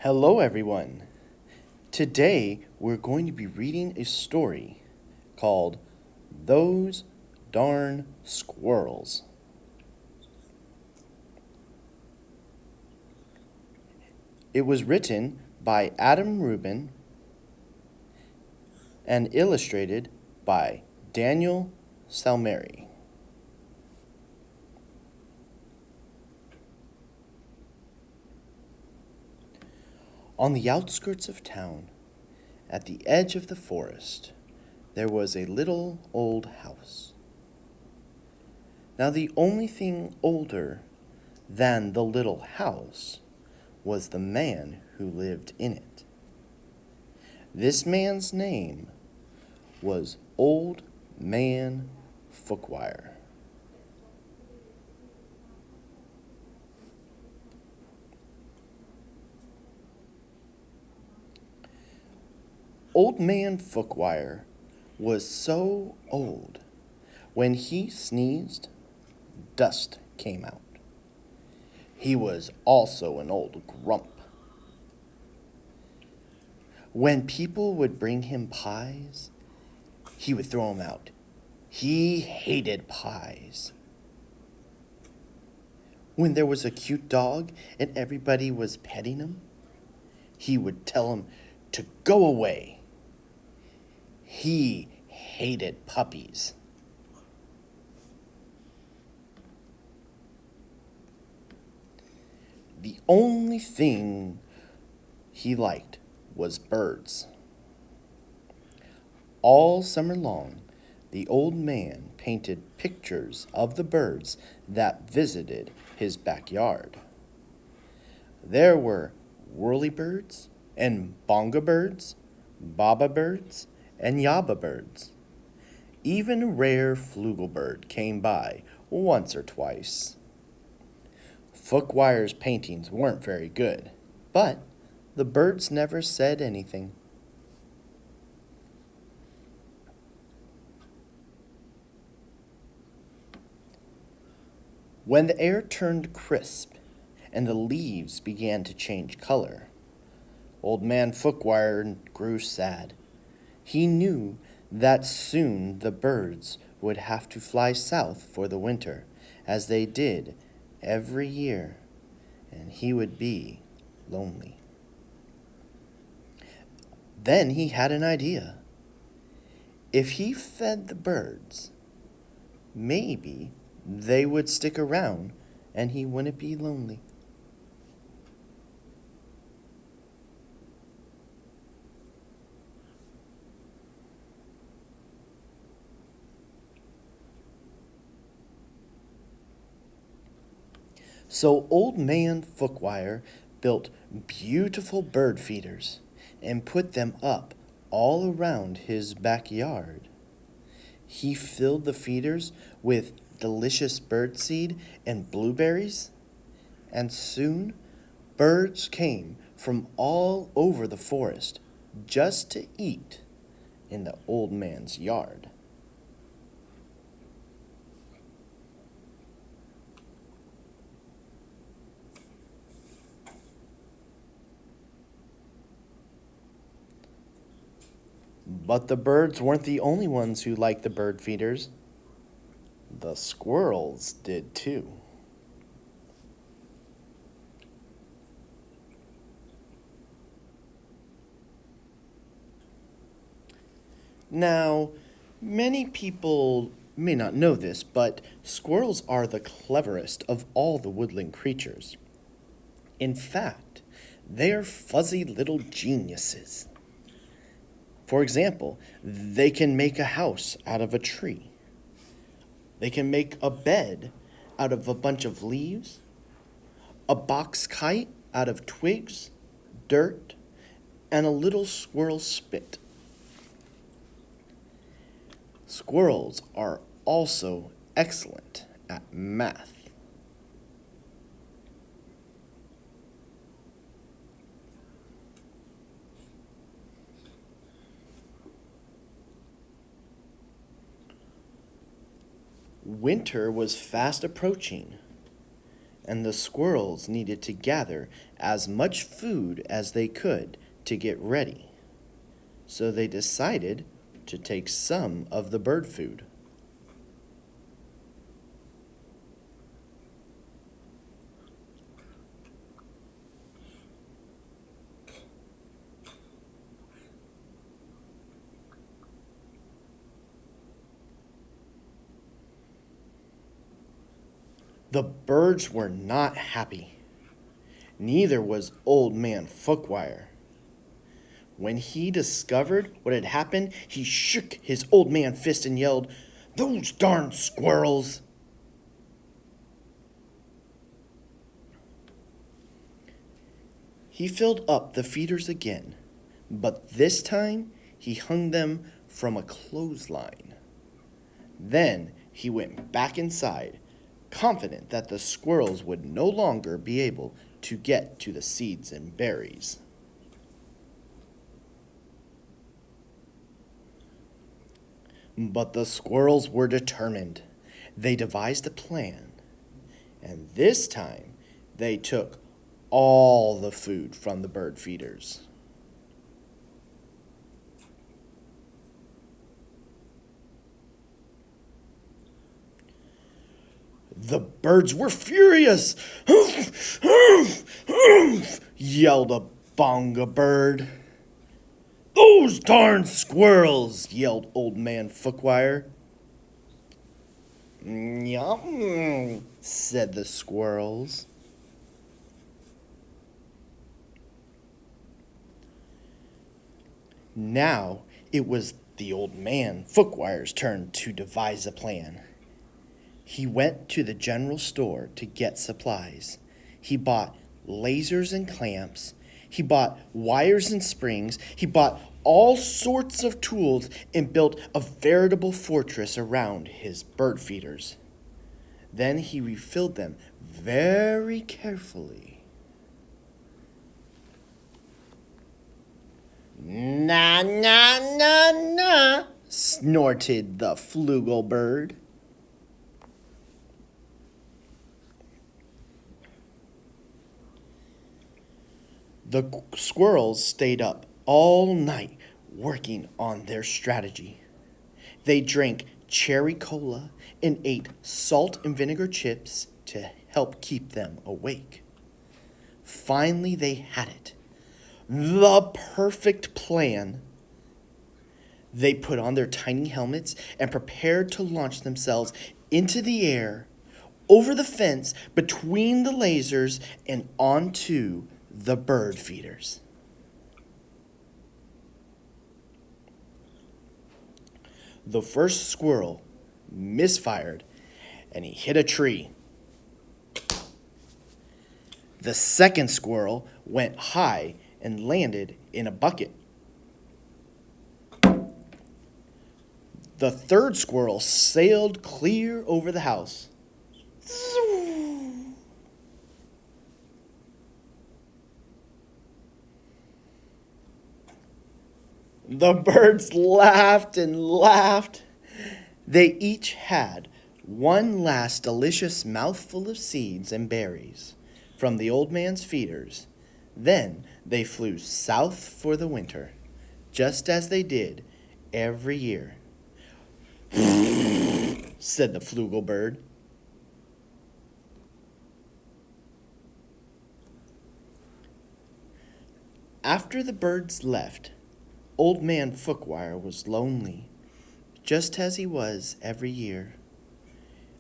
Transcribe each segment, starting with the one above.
Hello, everyone. Today we're going to be reading a story called Those Darn Squirrels. It was written by Adam Rubin and illustrated by Daniel Salmeri. On the outskirts of town, at the edge of the forest, there was a little old house. Now, the only thing older than the little house was the man who lived in it. This man's name was Old Man Fookwire. Old Man Fookwire was so old, when he sneezed, dust came out. He was also an old grump. When people would bring him pies, he would throw them out. He hated pies. When there was a cute dog and everybody was petting him, he would tell him to go away. He hated puppies. The only thing he liked was birds. All summer long, the old man painted pictures of the birds that visited his backyard. There were whirlybirds and bonga birds, baba birds, and yaba birds. Even a rare flugelbird came by once or twice. Fookwire's paintings weren't very good, but the birds never said anything. When the air turned crisp and the leaves began to change color, Old Man Fookwire grew sad. He knew that soon the birds would have to fly south for the winter, as they did every year, and he would be lonely. Then he had an idea. If he fed the birds, maybe they would stick around and he wouldn't be lonely. So Old Man Fookwire built beautiful bird feeders and put them up all around his backyard. He filled the feeders with delicious birdseed and blueberries, and soon birds came from all over the forest just to eat in the old man's yard. But the birds weren't the only ones who liked the bird feeders. The squirrels did too. Now, many people may not know this, but squirrels are the cleverest of all the woodland creatures. In fact, they are fuzzy little geniuses. For example, they can make a house out of a tree. They can make a bed out of a bunch of leaves, a box kite out of twigs, dirt, and a little squirrel spit. Squirrels are also excellent at math. Winter was fast approaching, and the squirrels needed to gather as much food as they could to get ready. So they decided to take some of the bird food. The birds were not happy. Neither was Old Man Fookwire. When he discovered what had happened, he shook his old man fist and yelled, "Those darn squirrels!" He filled up the feeders again, but this time he hung them from a clothesline. Then he went back inside, confident that the squirrels would no longer be able to get to the seeds and berries. But the squirrels were determined. They devised a plan, and this time they took all the food from the bird feeders. The birds were furious. "Humph, humph, humph," yelled a bonga bird. "Those darn squirrels!" yelled Old Man Fookwire. "Yum," said the squirrels. Now it was the Old Man Fookwire's turn to devise a plan. He went to the general store to get supplies. He bought lasers and clamps. He bought wires and springs. He bought all sorts of tools and built a veritable fortress around his bird feeders. Then he refilled them very carefully. "Na, na, na, na," snorted the flugel bird. The squirrels stayed up all night working on their strategy. They drank cherry cola and ate salt and vinegar chips to help keep them awake. Finally, they had it. The perfect plan. They put on their tiny helmets and prepared to launch themselves into the air, over the fence, between the lasers, and onto the bird feeders. The first squirrel misfired and he hit a tree. The second squirrel went high and landed in a bucket. The third squirrel sailed clear over the house. The birds laughed and laughed. They each had one last delicious mouthful of seeds and berries from the old man's feeders. Then they flew south for the winter, just as they did every year. Said the flugel bird. After the birds left, Old Man Fookwire was lonely, just as he was every year.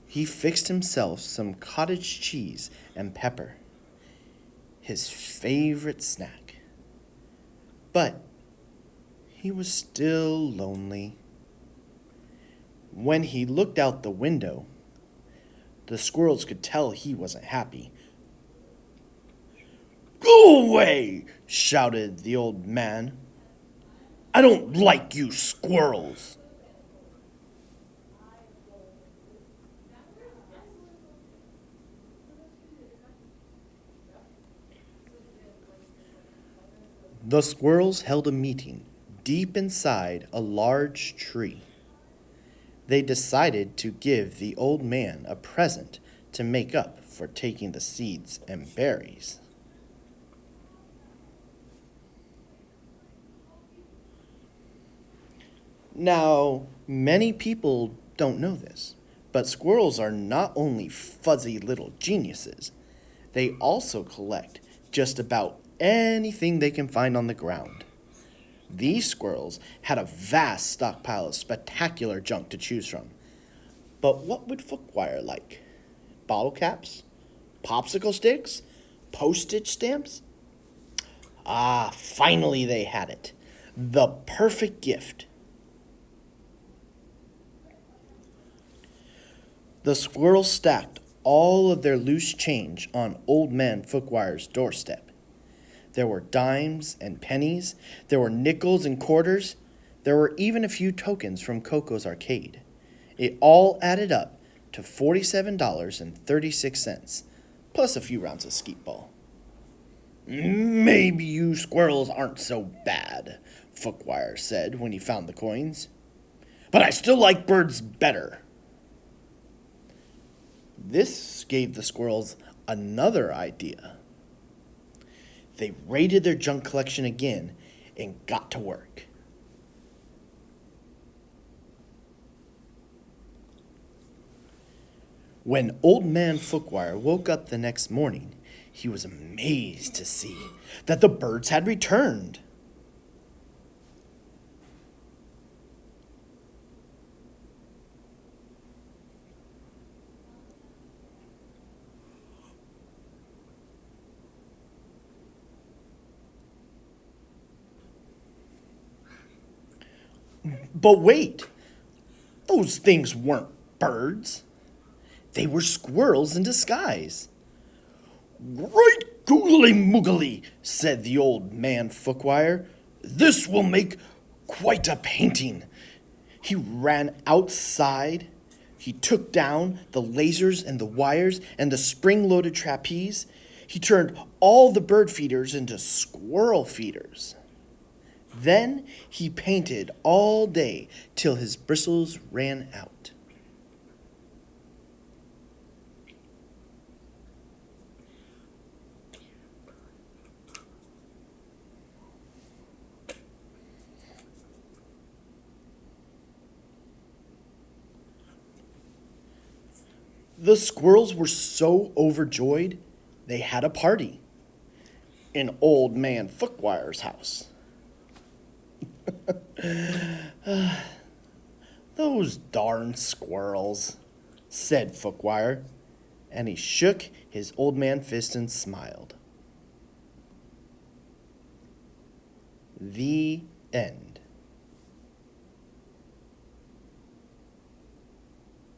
He fixed himself some cottage cheese and pepper, his favorite snack. But he was still lonely. When he looked out the window, the squirrels could tell he wasn't happy. "Go away!" shouted the old man. "I don't like you squirrels." The squirrels held a meeting deep inside a large tree. They decided to give the old man a present to make up for taking the seeds and berries. Now, many people don't know this, but squirrels are not only fuzzy little geniuses, they also collect just about anything they can find on the ground. These squirrels had a vast stockpile of spectacular junk to choose from. But what would Fookwire like? Bottle caps? Popsicle sticks? Postage stamps? Ah, finally they had it. The perfect gift. The squirrels stacked all of their loose change on Old Man Fookwire's doorstep. There were dimes and pennies, there were nickels and quarters, there were even a few tokens from Coco's arcade. It all added up to $47.36, plus a few rounds of skeet ball. Maybe you squirrels aren't so bad, Fookwire said when he found the coins. But I still like birds better. This gave the squirrels another idea. They raided their junk collection again and got to work. When Old Man Fookwire woke up the next morning, he was amazed to see that the birds had returned. But wait, those things weren't birds. They were squirrels in disguise. Right googly moogly, said the Old Man Fookwire. This will make quite a painting. He ran outside. He took down the lasers and the wires and the spring-loaded trapeze. He turned all the bird feeders into squirrel feeders. Then he painted all day till his bristles ran out. The squirrels were so overjoyed, they had a party in Old Man Fookwire's house. Those darn squirrels, said Fookwire, and he shook his old man fist and smiled. The end.